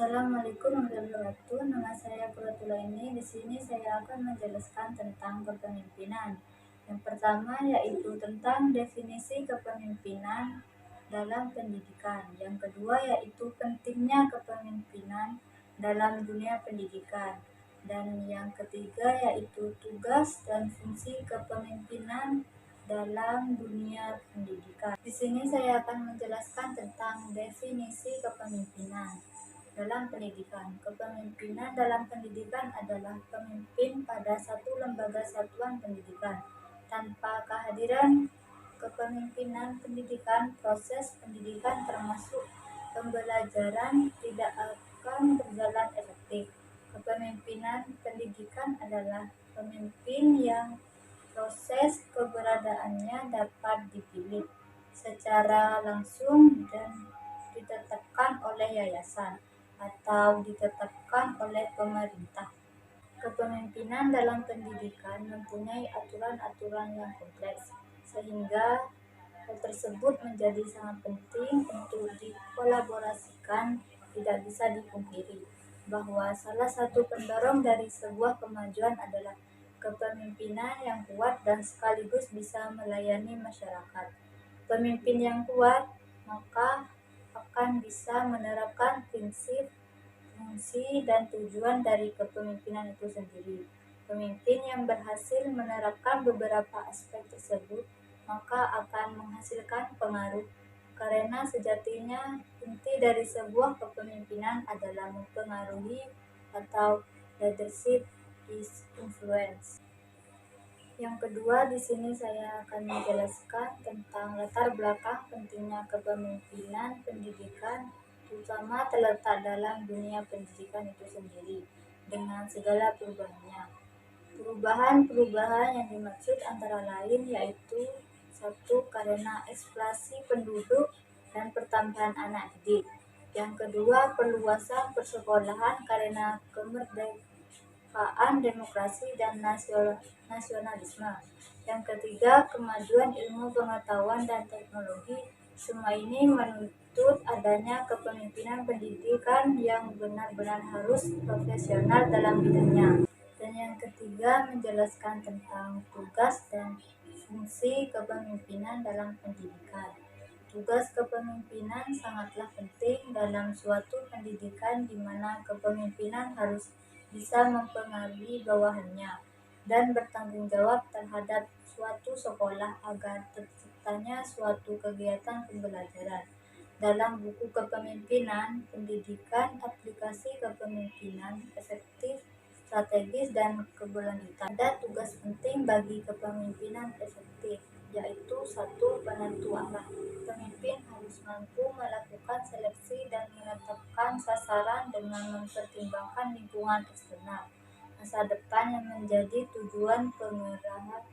Assalamualaikum warahmatullahi wabarakatuh. Nama saya Pulatula ini. Di sini saya akan menjelaskan tentang kepemimpinan. Yang pertama yaitu tentang definisi kepemimpinan dalam pendidikan. Yang kedua yaitu pentingnya kepemimpinan dalam dunia pendidikan. Dan yang ketiga yaitu tugas dan fungsi kepemimpinan dalam dunia pendidikan. Di sini saya akan menjelaskan tentang definisi kepemimpinan dalam pendidikan. Kepemimpinan dalam pendidikan adalah pemimpin pada satu lembaga satuan pendidikan. Tanpa kehadiran kepemimpinan pendidikan, proses pendidikan termasuk pembelajaran tidak akan berjalan efektif. Kepemimpinan pendidikan adalah pemimpin yang proses keberadaannya dapat dipilih secara langsung dan ditetapkan oleh yayasan atau ditetapkan oleh pemerintah. Kepemimpinan dalam pendidikan mempunyai aturan-aturan yang kompleks, sehingga hal tersebut menjadi sangat penting untuk dikolaborasikan. Tidak bisa dipungkiri bahwa salah satu pendorong dari sebuah kemajuan adalah kepemimpinan yang kuat dan sekaligus bisa melayani masyarakat. Pemimpin yang kuat maka akan bisa menerapkan prinsip, fungsi, dan tujuan dari kepemimpinan itu sendiri. Pemimpin yang berhasil menerapkan beberapa aspek tersebut maka akan menghasilkan pengaruh, karena sejatinya inti dari sebuah kepemimpinan adalah mempengaruhi atau leadership is influence. Yang kedua, di sini saya akan menjelaskan tentang latar belakang pentingnya kepemimpinan pendidikan, terutama terletak dalam dunia pendidikan itu sendiri, dengan segala perubahannya. Perubahan-perubahan yang dimaksud antara lain yaitu satu, karena eksplorasi penduduk dan pertambahan anak didik. Yang kedua, perluasan persekolahan karena kemerdekaan, demokrasi, dan nasionalisme. Yang ketiga, kemajuan ilmu pengetahuan dan teknologi. Semua ini menuntut adanya kepemimpinan pendidikan yang benar-benar harus profesional dalam bidangnya. Dan yang ketiga, menjelaskan tentang tugas dan fungsi kepemimpinan dalam pendidikan. Tugas kepemimpinan sangatlah penting dalam suatu pendidikan di mana kepemimpinan harus bisa mempengaruhi bawahannya dan bertanggung jawab terhadap suatu sekolah agar terciptanya suatu kegiatan pembelajaran. Dalam buku Kepemimpinan Pendidikan, aplikasi kepemimpinan efektif, strategis, dan keberlanjutan. Ada tugas penting bagi kepemimpinan efektif, yaitu satu, penentu arah. Pemimpin harus mampu melakukan seleksi dan menetapkan sasaran dengan mempertimbangkan lingkungan eksternal, masa depan yang menjadi tujuan pengerahan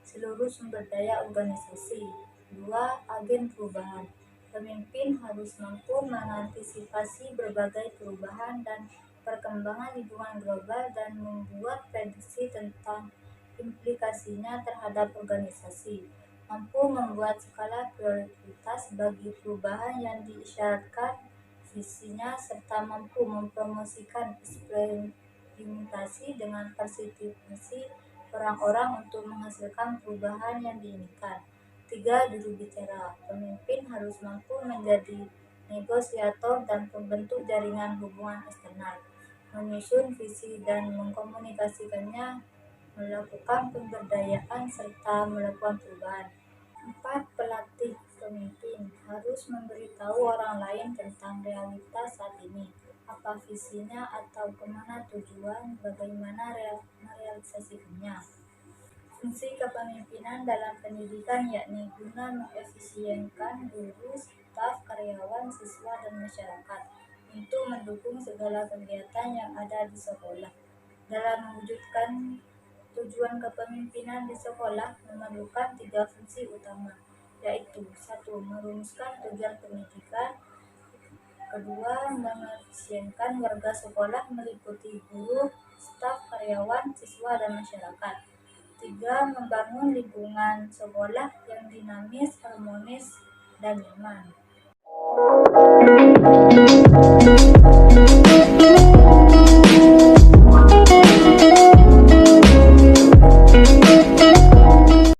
seluruh sumber daya organisasi. Dua, agen perubahan. Pemimpin harus mampu mengantisipasi berbagai perubahan dan perkembangan lingkungan global dan membuat prediksi tentang implikasinya terhadap organisasi. Mampu membuat skala prioritas bagi perubahan yang diisyaratkan visinya, serta mampu mempromosikan implementasi dengan partisipasi orang-orang untuk menghasilkan perubahan yang diinginkan. Tiga, juru bicara. Pemimpin harus mampu menjadi negosiator dan pembentuk jaringan hubungan eksternal, menyusun visi dan mengkomunikasikannya, melakukan pemberdayaan, serta melakukan perubahan. Empat, pelatih. Pemimpin harus memberitahu orang lain tentang realitas saat ini, apa visinya atau kemana tujuan, bagaimana merealisasikannya. Fungsi kepemimpinan dalam pendidikan yakni guna mengefisienkan guru, staf, karyawan, siswa, dan masyarakat untuk mendukung segala kegiatan yang ada di sekolah. Dalam mewujudkan tujuan kepemimpinan di sekolah memerlukan tiga fungsi utama, yaitu satu, merumuskan tujuan pendidikan. Kedua, mengefisienkan warga sekolah meliputi guru, staf, karyawan, siswa, dan masyarakat. Tiga, membangun lingkungan sekolah yang dinamis, harmonis, dan nyaman.